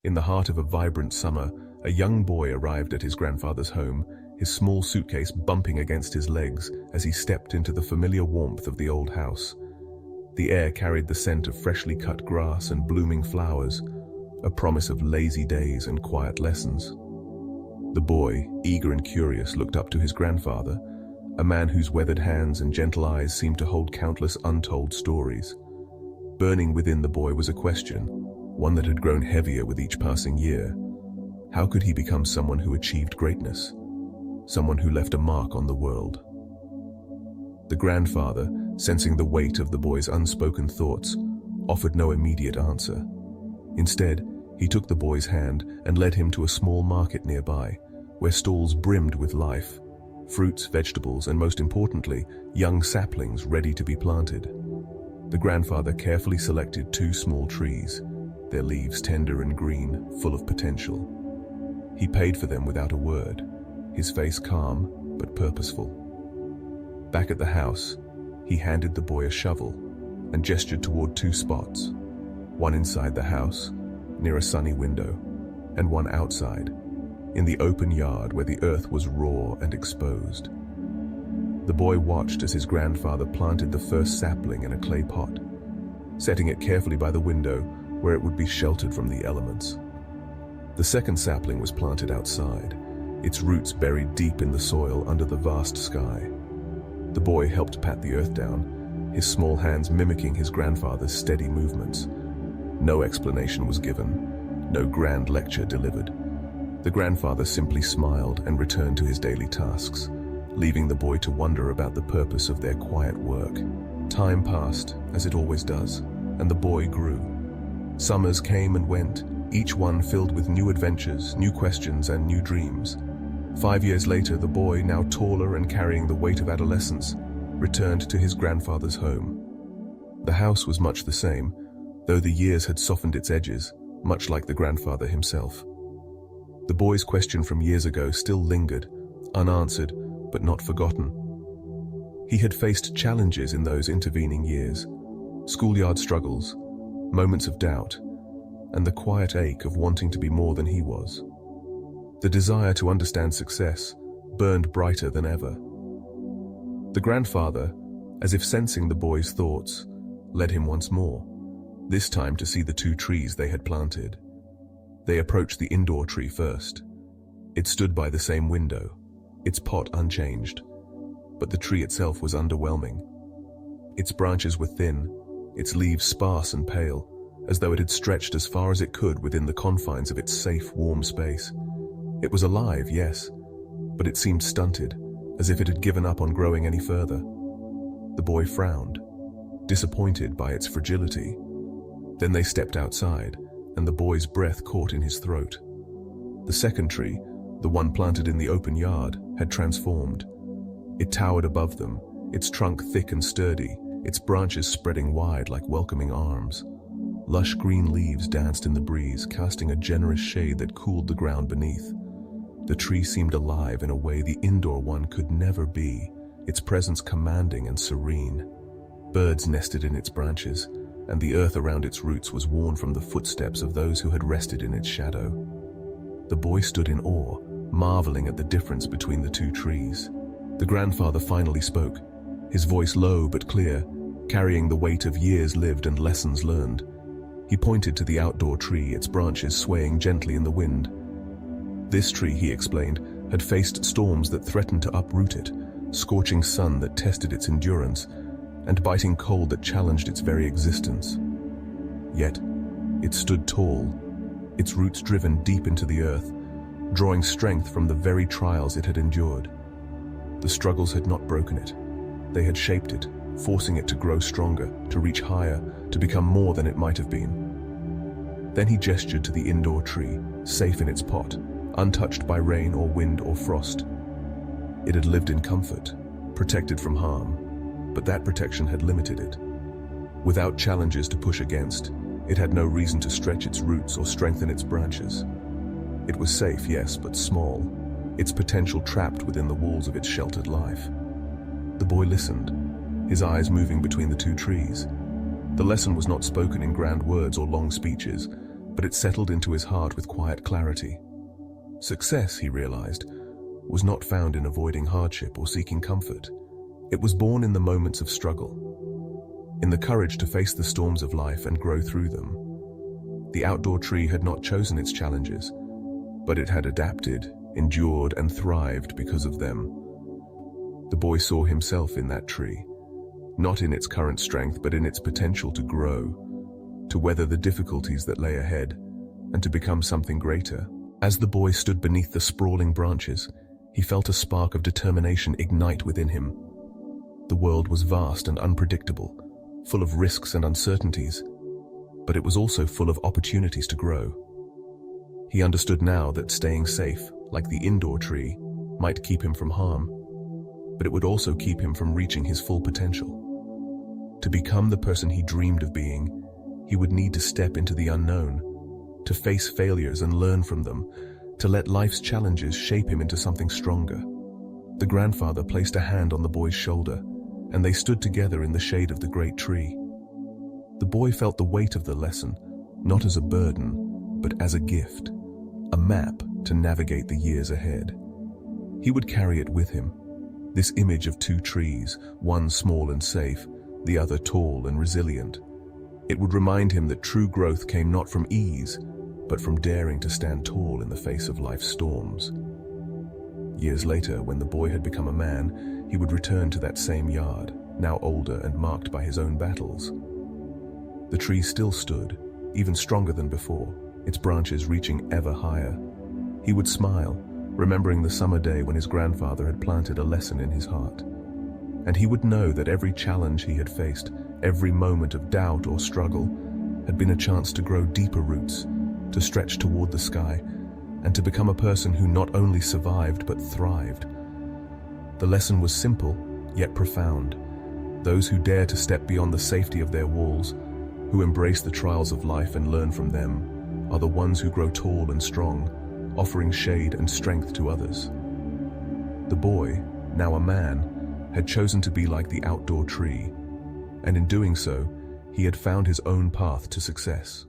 In the heart of a vibrant summer, a young boy arrived at his grandfather's home, his small suitcase bumping against his legs as he stepped into the familiar warmth of the old house. The air carried the scent of freshly cut grass and blooming flowers, a promise of lazy days and quiet lessons. The boy, eager and curious, looked up to his grandfather, a man whose weathered hands and gentle eyes seemed to hold countless untold stories. Burning within the boy was a question, one that had grown heavier with each passing year. How could he become someone who achieved greatness? Someone who left a mark on the world? The grandfather, sensing the weight of the boy's unspoken thoughts, offered no immediate answer. Instead, he took the boy's hand and led him to a small market nearby, where stalls brimmed with life, fruits, vegetables, and most importantly, young saplings ready to be planted. The grandfather carefully selected 2 small trees, their leaves tender and green, full of potential. He paid for them without a word, his face calm but purposeful. Back at the house, he handed the boy a shovel and gestured toward 2 spots, one inside the house, near a sunny window, and one outside, in the open yard where the earth was raw and exposed. The boy watched as his grandfather planted the first sapling in a clay pot, setting it carefully by the window where it would be sheltered from the elements. The second sapling was planted outside, its roots buried deep in the soil under the vast sky. The boy helped pat the earth down, his small hands mimicking his grandfather's steady movements. No explanation was given, no grand lecture delivered. The grandfather simply smiled and returned to his daily tasks, leaving the boy to wonder about the purpose of their quiet work. Time passed, as it always does, and the boy grew. Summers came and went, each one filled with new adventures, new questions, and new dreams. 5 years later, the boy, now taller and carrying the weight of adolescence, returned to his grandfather's home. The house was much the same, though the years had softened its edges, much like the grandfather himself. The boy's question from years ago still lingered, unanswered, but not forgotten. He had faced challenges in those intervening years, schoolyard struggles, moments of doubt, and the quiet ache of wanting to be more than he was. The desire to understand success burned brighter than ever. The grandfather, as if sensing the boy's thoughts, led him once more, this time to see the 2 trees they had planted. They approached the indoor tree first. It stood by the same window, its pot unchanged, but the tree itself was underwhelming. Its branches were thin, its leaves sparse and pale, as though it had stretched as far as it could within the confines of its safe, warm space. It was alive, yes, but it seemed stunted, as if it had given up on growing any further. The boy frowned, disappointed by its fragility. Then they stepped outside, and the boy's breath caught in his throat. The second tree, the one planted in the open yard, had transformed. It towered above them, its trunk thick and sturdy, its branches spreading wide like welcoming arms. Lush green leaves danced in the breeze, casting a generous shade that cooled the ground beneath. The tree seemed alive in a way the indoor one could never be, its presence commanding and serene. Birds nested in its branches, and the earth around its roots was worn from the footsteps of those who had rested in its shadow. The boy stood in awe, marveling at the difference between the 2 trees. The grandfather finally spoke, his voice low but clear, carrying the weight of years lived and lessons learned. He pointed to the outdoor tree, its branches swaying gently in the wind. This tree, he explained, had faced storms that threatened to uproot it, scorching sun that tested its endurance, and biting cold that challenged its very existence. Yet, it stood tall, its roots driven deep into the earth, drawing strength from the very trials it had endured. The struggles had not broken it. They had shaped it, forcing it to grow stronger, to reach higher, to become more than it might have been. Then he gestured to the indoor tree, safe in its pot, untouched by rain or wind or frost. It had lived in comfort, protected from harm, but that protection had limited it. Without challenges to push against, it had no reason to stretch its roots or strengthen its branches. It was safe, yes, but small, its potential trapped within the walls of its sheltered life. The boy listened, his eyes moving between the 2 trees. The lesson was not spoken in grand words or long speeches, but it settled into his heart with quiet clarity. Success, he realized, was not found in avoiding hardship or seeking comfort. It was born in the moments of struggle, in the courage to face the storms of life and grow through them. The outdoor tree had not chosen its challenges, but it had adapted, endured, and thrived because of them. The boy saw himself in that tree, not in its current strength, but in its potential to grow, to weather the difficulties that lay ahead, and to become something greater. As the boy stood beneath the sprawling branches, he felt a spark of determination ignite within him. The world was vast and unpredictable, full of risks and uncertainties, but it was also full of opportunities to grow. He understood now that staying safe, like the indoor tree, might keep him from harm, but it would also keep him from reaching his full potential. To become the person he dreamed of being, he would need to step into the unknown, to face failures and learn from them, to let life's challenges shape him into something stronger. The grandfather placed a hand on the boy's shoulder, and they stood together in the shade of the great tree. The boy felt the weight of the lesson, not as a burden, but as a gift, a map to navigate the years ahead. He would carry it with him, this image of two trees, one small and safe, the other tall and resilient. It would remind him that true growth came not from ease, but from daring to stand tall in the face of life's storms. Years later, when the boy had become a man, he would return to that same yard, now older and marked by his own battles. The tree still stood, even stronger than before, its branches reaching ever higher. He would smile, remembering the summer day when his grandfather had planted a lesson in his heart. And he would know that every challenge he had faced, every moment of doubt or struggle, had been a chance to grow deeper roots, to stretch toward the sky, and to become a person who not only survived but thrived. The lesson was simple, yet profound. Those who dare to step beyond the safety of their walls, who embrace the trials of life and learn from them, are the ones who grow tall and strong, offering shade and strength to others. The boy, now a man, had chosen to be like the outdoor tree, and in doing so, he had found his own path to success.